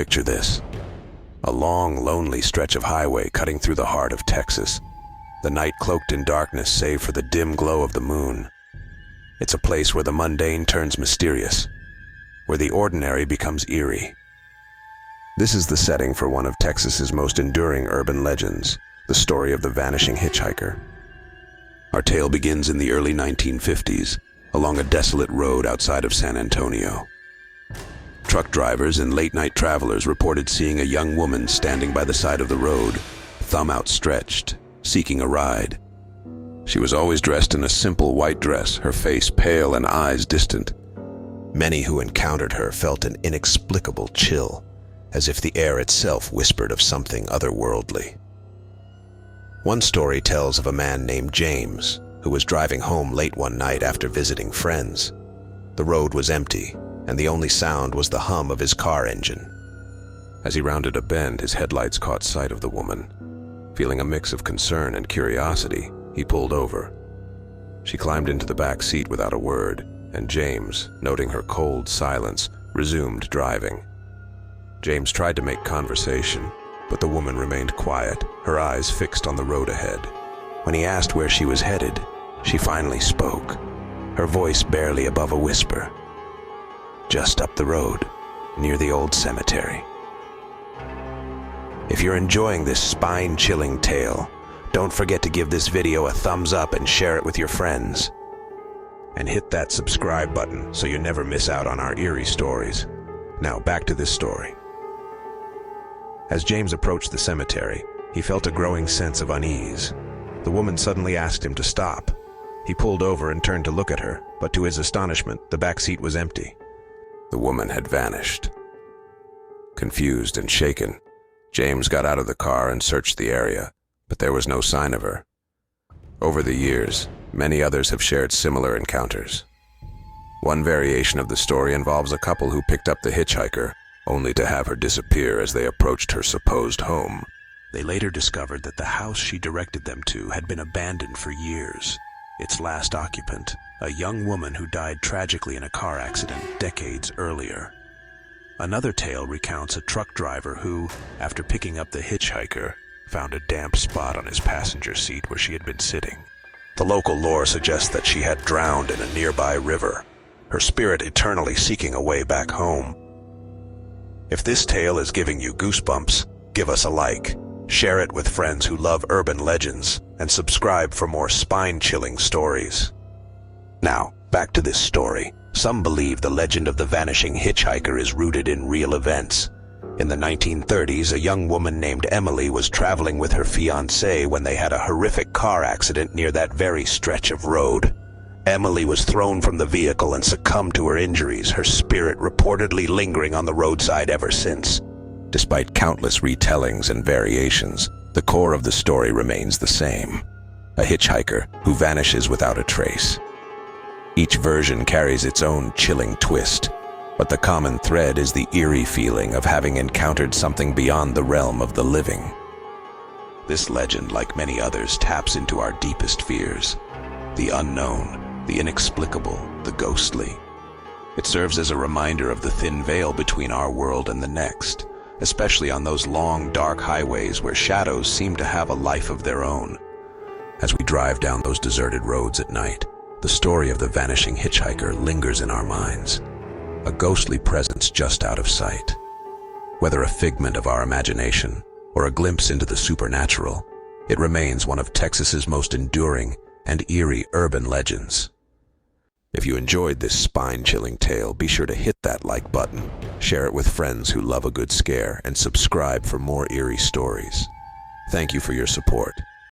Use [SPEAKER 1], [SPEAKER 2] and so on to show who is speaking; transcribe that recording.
[SPEAKER 1] Picture this. A long, lonely stretch of highway cutting through the heart of Texas. The night cloaked in darkness save for the dim glow of the moon. It's a place where the mundane turns mysterious, where the ordinary becomes eerie. This is the setting for one of Texas's most enduring urban legends, the story of the Vanishing Hitchhiker. Our tale begins in the early 1950s, along a desolate road outside of San Antonio. Truck drivers and late-night travelers reported seeing a young woman standing by the side of the road, thumb outstretched, seeking a ride. She was always dressed in a simple white dress, her face pale and eyes distant. Many who encountered her felt an inexplicable chill, as if the air itself whispered of something otherworldly. One story tells of a man named James, who was driving home late one night after visiting friends. The road was empty, and the only sound was the hum of his car engine. As he rounded a bend, his headlights caught sight of the woman. Feeling a mix of concern and curiosity, he pulled over. She climbed into the back seat without a word, and James, noting her cold silence, resumed driving. James tried to make conversation, but the woman remained quiet, her eyes fixed on the road ahead. When he asked where she was headed, she finally spoke, her voice barely above a whisper. "Just up the road, near the old cemetery." If you're enjoying this spine-chilling tale, don't forget to give this video a thumbs up and share it with your friends. And hit that subscribe button so you never miss out on our eerie stories. Now back to this story. As James approached the cemetery, he felt a growing sense of unease. The woman suddenly asked him to stop. He pulled over and turned to look at her, but to his astonishment, the back seat was empty. The woman had vanished. Confused and shaken, James got out of the car and searched the area, but there was no sign of her. Over the years, many others have shared similar encounters. One variation of the story involves a couple who picked up the hitchhiker, only to have her disappear as they approached her supposed home. They later discovered that the house she directed them to had been abandoned for years. Its last occupant, a young woman who died tragically in a car accident decades earlier. Another tale recounts a truck driver who, after picking up the hitchhiker, found a damp spot on his passenger seat where she had been sitting. The local lore suggests that she had drowned in a nearby river, her spirit eternally seeking a way back home. If this tale is giving you goosebumps, give us a like, share it with friends who love urban legends, and subscribe for more spine-chilling stories. Now, back to this story. Some believe the legend of the Vanishing Hitchhiker is rooted in real events. In the 1930s, a young woman named Emily was traveling with her fiancé when they had a horrific car accident near that very stretch of road. Emily was thrown from the vehicle and succumbed to her injuries, her spirit reportedly lingering on the roadside ever since. Despite countless retellings and variations, the core of the story remains the same. A hitchhiker who vanishes without a trace. Each version carries its own chilling twist, but the common thread is the eerie feeling of having encountered something beyond the realm of the living. This legend, like many others, taps into our deepest fears. The unknown, the inexplicable, the ghostly. It serves as a reminder of the thin veil between our world and the next, especially on those long, dark highways where shadows seem to have a life of their own. As we drive down those deserted roads at night, the story of the Vanishing Hitchhiker lingers in our minds, a ghostly presence just out of sight. Whether a figment of our imagination or a glimpse into the supernatural, it remains one of Texas's most enduring and eerie urban legends. If you enjoyed this spine-chilling tale, be sure to hit that like button, share it with friends who love a good scare, and subscribe for more eerie stories. Thank you for your support.